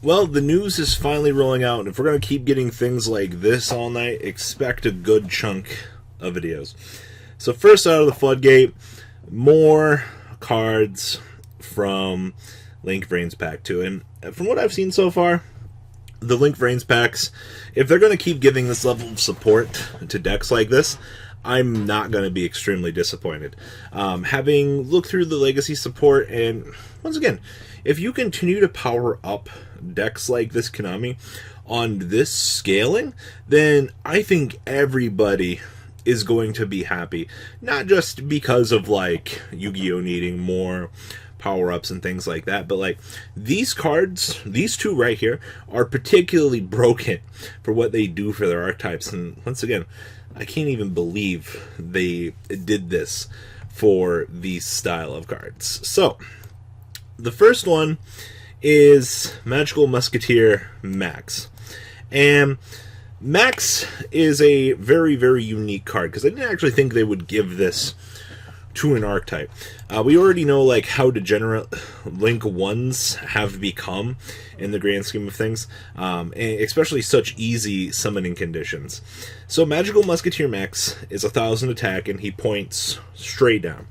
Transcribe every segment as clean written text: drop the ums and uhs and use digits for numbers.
Well, the news is finally rolling out, and if we're going to keep getting things like this all night, expect a good chunk of videos. So first out of the floodgate, more cards from Link Vrains Pack 2. And from what I've seen so far, the Link Vrains Packs, if they're going to keep giving this level of support to decks like this, I'm not going to be extremely disappointed. Having looked through the legacy support, and once again, if you continue to power up decks like this Konami on this scaling, then I think everybody is going to be happy. Not just because of like Yu-Gi-Oh! Needing more power-ups and things like that, but like these cards, these two right here, are particularly broken for what they do for their archetypes. And once again, I can't even believe they did this for these style of cards. So the first one is Magical Musketeer Max. And Max is a very, very unique card, because I didn't actually think they would give this to an archetype. We already know like how degenerate Link 1s have become in the grand scheme of things, and especially such easy summoning conditions. So Magical Musketeer Max is 1,000 attack, and he points straight down.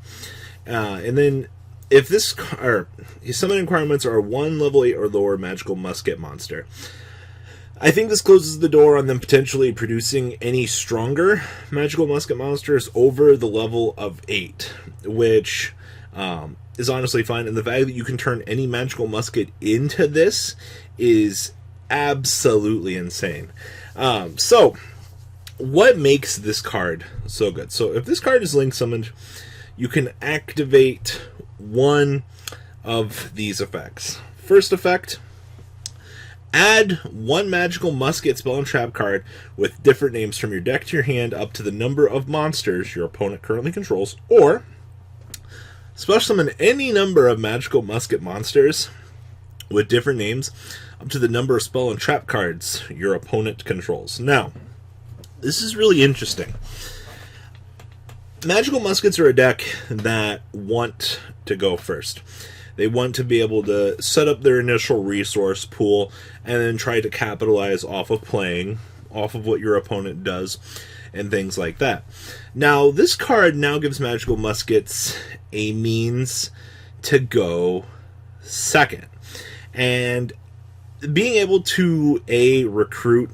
And then if this, or his summoning requirements are 1 level 8 or lower magical musket monster. I think this closes the door on them potentially producing any stronger magical musket monsters over the level of 8, which is honestly fine. And the fact that you can turn any magical musket into this is absolutely insane. So, what makes this card so good? So, if this card is Link summoned, you can activate one of these effects. First effect, add 1 magical musket spell and trap card with different names from your deck to your hand up to the number of monsters your opponent currently controls, or special summon any number of magical musket monsters with different names up to the number of spell and trap cards your opponent controls. Now, this is really interesting. Magical muskets are a deck that want to go first. They want to be able to set up their initial resource pool and then try to capitalize off of playing, off of what your opponent does, and things like that. Now, this card now gives Magical Muskets a means to go second. And being able to, recruit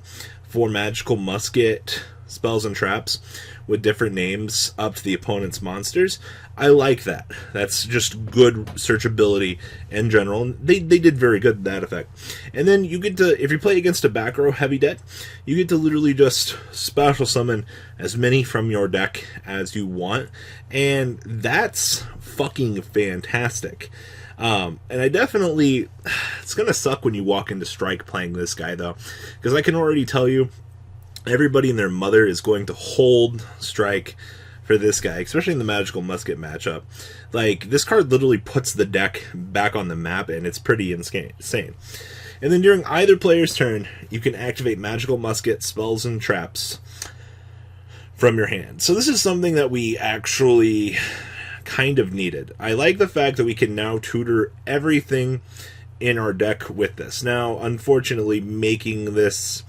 for Magical Musket spells and traps with different names up to the opponent's monsters, I like that. That's just good searchability in general. And they did very good in that effect. And then you get to, if you play against a back row heavy deck, you get to literally just special summon as many from your deck as you want. And that's fucking fantastic. And I definitely, it's going to suck when you walk into Strike playing this guy though, because I can already tell you, everybody and their mother is going to hold Strike for this guy, especially in the Magical Musket matchup. Like, this card literally puts the deck back on the map, and it's pretty insane. And then during either player's turn, you can activate Magical Musket spells and traps from your hand. So this is something that we actually kind of needed. I like the fact that we can now tutor everything in our deck with this. Now, unfortunately, making this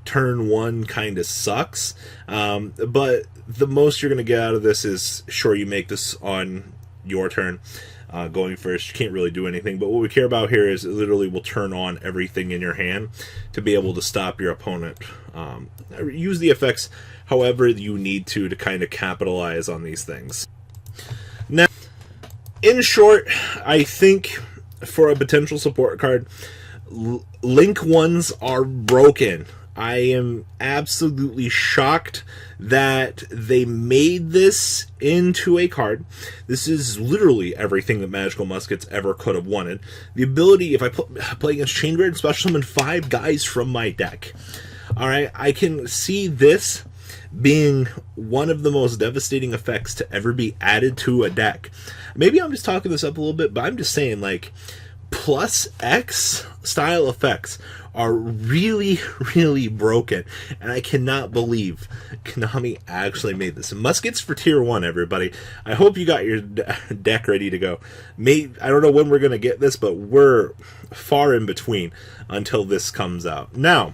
turn 1 kind of sucks, but the most you're going to get out of this is, sure, you make this on your turn going first. You can't really do anything, but what we care about here is it literally will turn on everything in your hand to be able to stop your opponent. Use the effects however you need to kind of capitalize on these things. Now, in short, I think for a potential support card, Link 1s are broken. I am absolutely shocked that they made this into a card. This is literally everything that Magical Muskets ever could have wanted. The ability, if I play against Chainbeard and special summon 5 guys from my deck. Alright, I can see this being one of the most devastating effects to ever be added to a deck. Maybe I'm just talking this up a little bit, but I'm just saying, like, plus X style effects are really, really broken, and I cannot believe Konami actually made this. Muskets for Tier 1, everybody. I hope you got your deck ready to go. I don't know when we're going to get this, but we're far in between until this comes out. Now,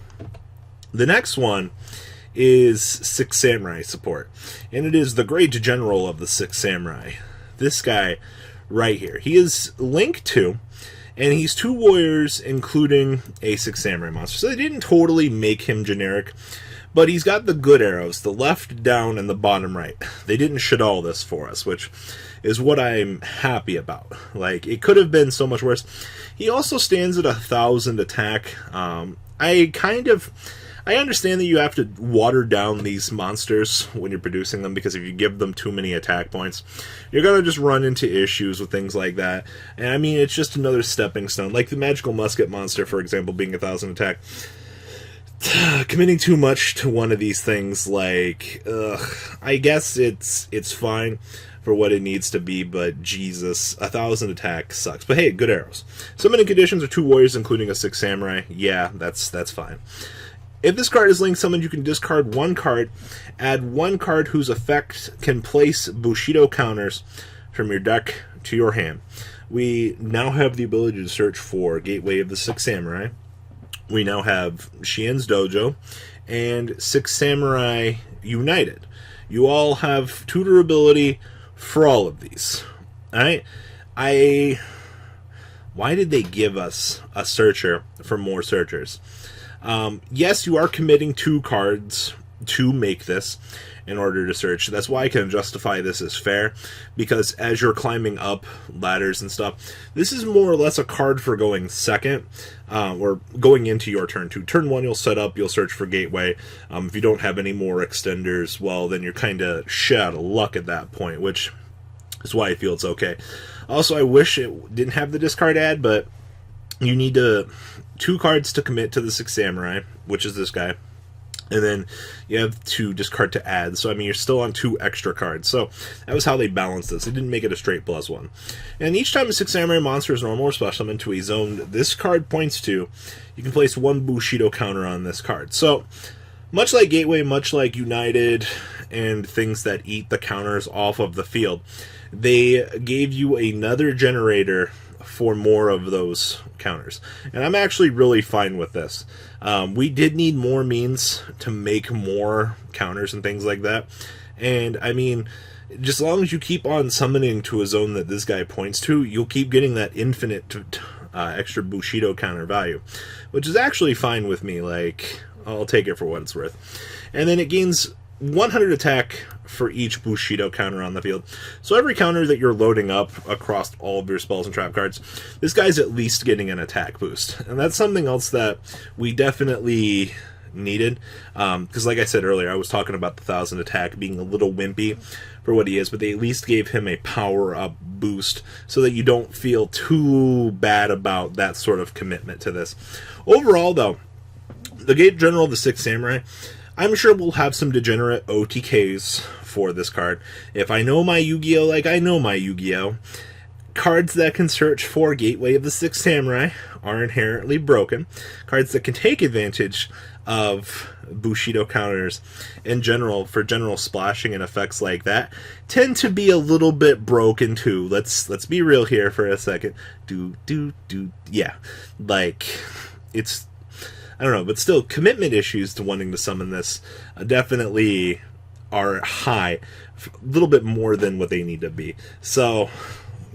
the next one is Six Samurai support, and it is the Great General of the Six Samurai. This guy right here. He is Link 2, and he's 2 warriors, including a Six Samurai monster. So they didn't totally make him generic, but he's got the good arrows, the left down and the bottom right. They didn't shadal this for us, which is what I'm happy about. Like, it could have been so much worse. He also stands at 1,000 attack. I understand that you have to water down these monsters when you're producing them, because if you give them too many attack points, you're going to just run into issues with things like that. And I mean, it's just another stepping stone. Like the Magical Musket monster, for example, being 1,000 attack. Committing too much to one of these things, like, I guess it's fine for what it needs to be, but Jesus, 1,000 attack sucks. But hey, good arrows. Summoning conditions are 2 warriors, including a 6 samurai. Yeah, that's fine. If this card is Link summoned, you can discard 1 card, add 1 card whose effect can place Bushido counters from your deck to your hand. We now have the ability to search for Gateway of the Six Samurai. We now have Shien's Dojo and Six Samurai United. You all have tutor ability for all of these. Alright? Why did they give us a searcher for more searchers? Yes, you are committing 2 cards to make this in order to search. That's why I can justify this as fair, because as you're climbing up ladders and stuff, this is more or less a card for going second, or going into your turn 2. Turn 1, you'll set up, you'll search for Gateway. If you don't have any more extenders, well, then you're kind of shit out of luck at that point, which is why I feel it's okay. Also, I wish it didn't have the discard ad, but you need 2 cards to commit to the Six Samurai, which is this guy. And then you have to discard to add. So, I mean, you're still on 2 extra cards. So, that was how they balanced this. They didn't make it a straight +1. And each time a Six Samurai monster is normal or special summoned to a zone this card points to, you can place 1 Bushido counter on this card. So, much like Gateway, much like United, and things that eat the counters off of the field, they gave you another generator for more of those counters. And I'm actually really fine with this. We did need more means to make more counters and things like that. And, I mean, just as long as you keep on summoning to a zone that this guy points to, you'll keep getting that infinite extra Bushido counter value, which is actually fine with me. Like, I'll take it for what it's worth. And then it gains 100 attack for each Bushido counter on the field. So every counter that you're loading up across all of your spells and trap cards, this guy's at least getting an attack boost. And that's something else that we definitely needed. Because like I said earlier, I was talking about the 1,000 attack being a little wimpy for what he is, but they at least gave him a power-up boost so that you don't feel too bad about that sort of commitment to this. Overall, though, the Gate General of the Six Samurai, I'm sure we'll have some degenerate OTKs for this card. If I know my Yu-Gi-Oh! Like I know my Yu-Gi-Oh! Cards that can search for Gateway of the Six Samurai are inherently broken. Cards that can take advantage of Bushido counters in general, for general splashing and effects like that, tend to be a little bit broken too. Let's be real here for a second. Yeah. Like, it's, I don't know, but still, commitment issues to wanting to summon this definitely are high, a little bit more than what they need to be. So,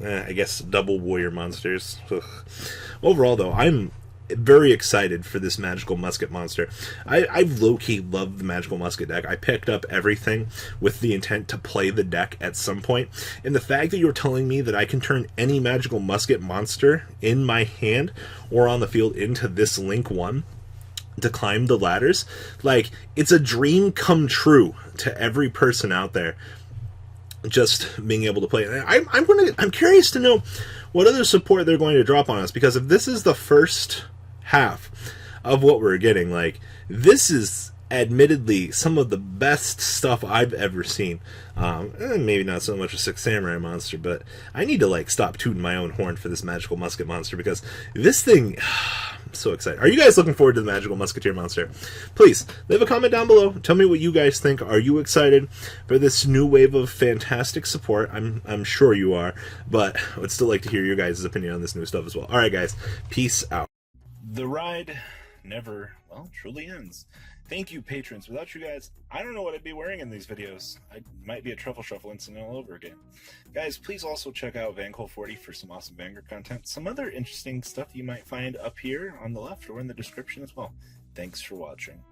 I guess double warrior monsters. Ugh. Overall, though, I'm very excited for this Magical Musket monster. I've low-key loved the Magical Musket deck. I picked up everything with the intent to play the deck at some point, and the fact that you're telling me that I can turn any Magical Musket monster in my hand or on the field into this Link 1 to climb the ladders, like, it's a dream come true to every person out there, just being able to play it. I'm curious to know what other support they're going to drop on us, because if this is the first half of what we're getting, like, this is admittedly some of the best stuff I've ever seen. Maybe not so much a Six Samurai monster, but I need to like stop tooting my own horn for this magical musket monster, because this thing, I'm so excited. Are you guys looking forward to the magical musketeer monster? Please leave a comment down below. Tell me what you guys think. Are you excited for this new wave of fantastic support? I'm sure you are, but I would still like to hear your guys' opinion on this new stuff as well. All right, guys, peace out. The ride never, well, truly ends. Thank you, patrons. Without you guys, I don't know what I'd be wearing in these videos. I might be a truffle shuffle incident all over again. Guys, please also check out Vancoal40 for some awesome Vanguard content. Some other interesting stuff you might find up here on the left or in the description as well. Thanks for watching.